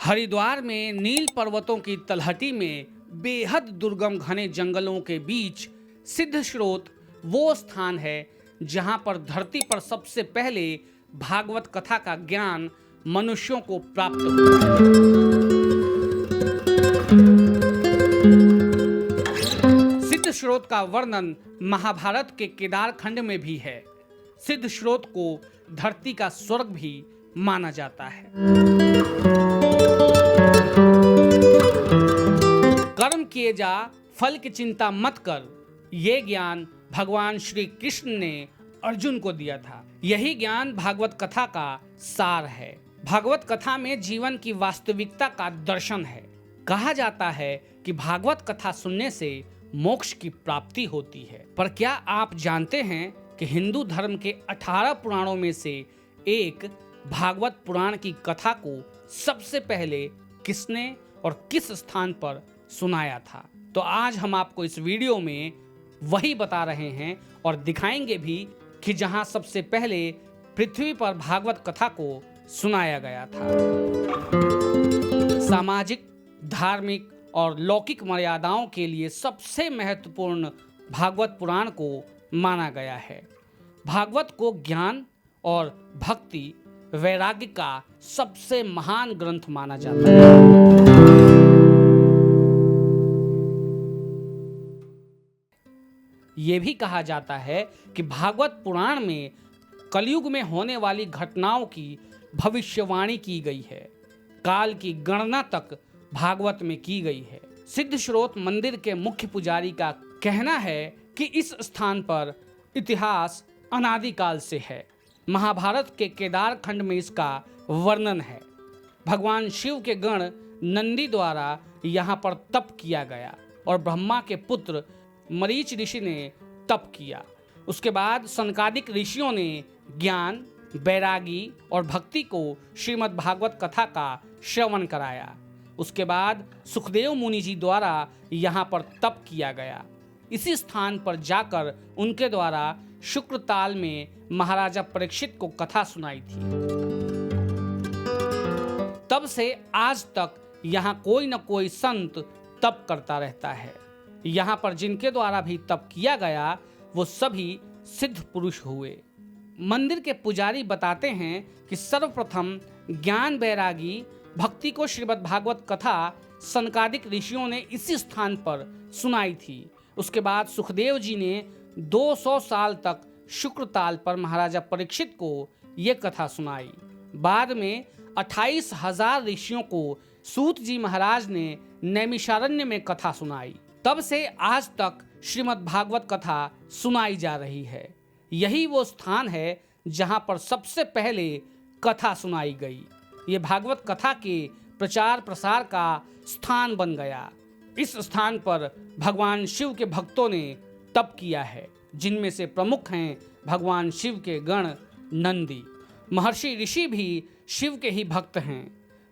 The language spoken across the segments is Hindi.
हरिद्वार में नील पर्वतों की तलहटी में बेहद दुर्गम घने जंगलों के बीच सिद्ध स्रोत वो स्थान है जहां पर धरती पर सबसे पहले भागवत कथा का ज्ञान मनुष्यों को प्राप्त हुआ। सिद्ध स्रोत का वर्णन महाभारत के केदार खंड में भी है। सिद्ध स्रोत को धरती का स्वर्ग भी माना जाता है। कर्म किए जा, फल की चिंता मत कर, ये ज्ञान भगवान श्री कृष्ण ने अर्जुन को दिया था। यही ज्ञान भागवत कथा का सार है। भागवत कथा में जीवन की वास्तविकता का दर्शन है। कहा जाता है कि भागवत कथा सुनने से मोक्ष की प्राप्ति होती है। पर क्या आप जानते हैं कि हिंदू धर्म के 18 पुराणों में से एक भागवत पुराण की कथा को सबसे पहले किसने और किस स्थान पर सुनाया था? तो आज हम आपको इस वीडियो में वही बता रहे हैं और दिखाएंगे भी कि जहां सबसे पहले पृथ्वी पर भागवत कथा को सुनाया गया था। सामाजिक, धार्मिक और लौकिक मर्यादाओं के लिए सबसे महत्वपूर्ण भागवत पुराण को माना गया है। भागवत को ज्ञान और भक्ति, वैराग्य का सबसे महान ग्रंथ माना जाता है। ये भी कहा जाता है कि भागवत पुराण में कलयुग में होने वाली घटनाओं की भविष्यवाणी की गई है। काल की गणना तक भागवत में की गई है। सिद्ध स्रोत मंदिर के मुख्य पुजारी का कहना है कि इस स्थान पर इतिहास अनादिकाल से है। महाभारत के केदार खंड में इसका वर्णन है। भगवान शिव के गण नंदी द्वारा यहाँ पर तप किया गया और ब्रह्मा के पुत्र मरीच ऋषि ने तप किया। उसके बाद सनकादिक ऋषियों ने ज्ञान, वैरागी और भक्ति को श्रीमद् भागवत कथा का श्रवण कराया। उसके बाद सुखदेव मुनि जी द्वारा यहाँ पर तप किया गया। इसी स्थान पर जाकर उनके द्वारा शुक्र ताल में महाराजा परीक्षित को कथा सुनाई थी। तब से आज तक यहाँ कोई न कोई संत तप करता रहता है। यहाँ पर जिनके द्वारा भी तप किया गया वो सभी सिद्ध पुरुष हुए। मंदिर के पुजारी बताते हैं कि सर्वप्रथम ज्ञान, वैरागी, भक्ति को श्रीमद् भागवत कथा सनकादिक ऋषियों ने इसी स्थान पर सुनाई थी। उसके बाद सुखदेव जी ने 200 साल तक शुक्र ताल पर महाराजा परीक्षित को ये कथा सुनाई। बाद में 28,000 ऋषियों को सूत जी महाराज ने नैमिषारण्य में कथा सुनाई। तब से आज तक श्रीमद् भागवत कथा सुनाई जा रही है। यही वो स्थान है जहां पर सबसे पहले कथा सुनाई गई। ये भागवत कथा के प्रचार प्रसार का स्थान बन गया। इस स्थान पर भगवान शिव के भक्तों ने तप किया है, जिनमें से प्रमुख हैं भगवान शिव के गण नंदी। महर्षि ऋषि भी शिव के ही भक्त हैं।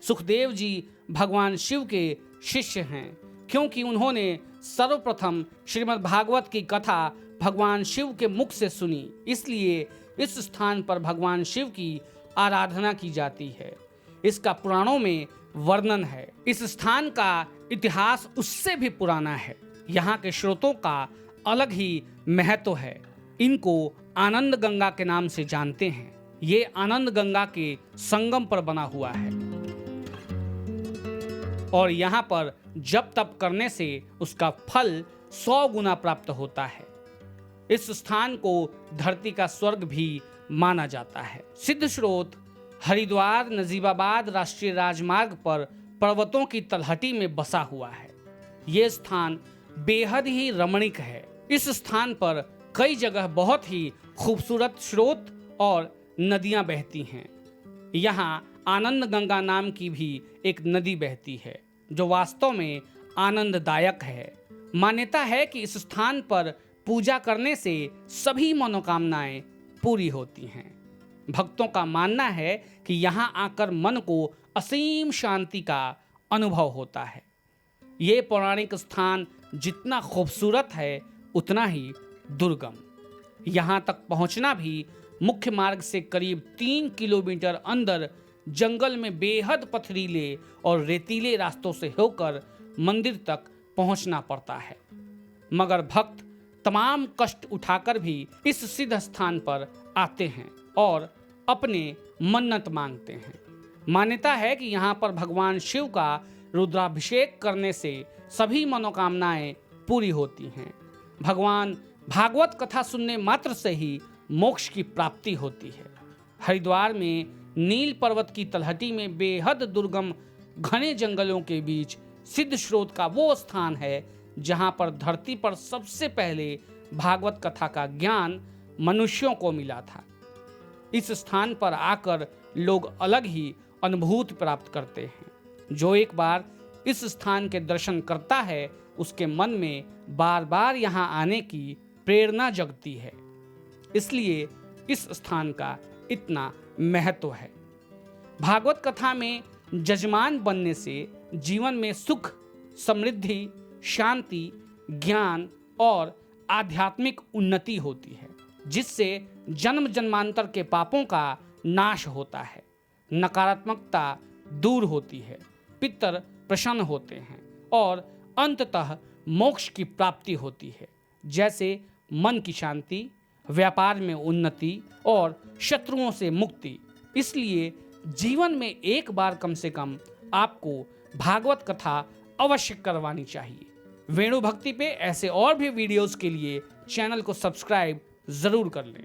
सुखदेव जी भगवान शिव के शिष्य हैं, क्योंकि उन्होंने सर्वप्रथम श्रीमद् भागवत की कथा भगवान शिव के मुख से सुनी। इसलिए इस स्थान पर भगवान शिव की आराधना की जाती है। इसका पुराणों में वर्णन है। इस स्थान का इतिहास उससे भी पुराना है। यहाँ के स्रोतों का अलग ही महत्व है। इनको आनंद गंगा के नाम से जानते हैं। ये आनंद गंगा के संगम पर बना हुआ है और यहाँ पर जप तप करने से उसका फल 100 गुना प्राप्त होता है। इस स्थान को धरती का स्वर्ग भी माना जाता है। सिद्ध स्रोत हरिद्वार नजीबाबाद राष्ट्रीय राजमार्ग पर पर्वतों की तलहटी में बसा हुआ है। ये स्थान बेहद ही रमणीक है। इस स्थान पर कई जगह बहुत ही खूबसूरत स्रोत और नदियां बहती हैं। यहाँ आनंद गंगा नाम की भी एक नदी बहती है, जो वास्तव में आनंददायक है। मान्यता है कि इस स्थान पर पूजा करने से सभी मनोकामनाएं पूरी होती हैं। भक्तों का मानना है कि यहाँ आकर मन को असीम शांति का अनुभव होता है। ये पौराणिक स्थान जितना खूबसूरत है उतना ही दुर्गम। यहाँ तक पहुँचना भी मुख्य मार्ग से करीब 3 किलोमीटर अंदर जंगल में बेहद पथरीले और रेतीले रास्तों से होकर मंदिर तक पहुंचना पड़ता है। मगर भक्त तमाम कष्ट उठाकर भी इस सिद्ध स्थान पर आते हैं और अपने मन्नत मांगते हैं। मान्यता है कि यहाँ पर भगवान शिव का रुद्राभिषेक करने से सभी मनोकामनाएं पूरी होती हैं। भगवान भागवत कथा सुनने मात्र से ही मोक्ष की प्राप्ति होती है। हरिद्वार में नील पर्वत की तलहटी में बेहद दुर्गम घने जंगलों के बीच सिद्ध स्रोत का वो स्थान है जहां पर धरती पर सबसे पहले भागवत कथा का ज्ञान मनुष्यों को मिला था। इस स्थान पर आकर लोग अलग ही अनुभूति प्राप्त करते हैं। जो एक बार इस स्थान के दर्शन करता है उसके मन में बार बार यहाँ आने की प्रेरणा जगती है। इसलिए इस स्थान का इतना महत्व है। भागवत कथा में जजमान बनने से जीवन में सुख, समृद्धि, शांति, ज्ञान और आध्यात्मिक उन्नति होती है, जिससे जन्म जन्मांतर के पापों का नाश होता है, नकारात्मकता दूर होती है, पितर प्रसन्न होते हैं और अंततः मोक्ष की प्राप्ति होती है, जैसे मन की शांति, व्यापार में उन्नति और शत्रुओं से मुक्ति। इसलिए जीवन में एक बार कम से कम आपको भागवत कथा अवश्य करवानी चाहिए। वेणु भक्ति पे ऐसे और भी वीडियोस के लिए चैनल को सब्सक्राइब जरूर कर लें।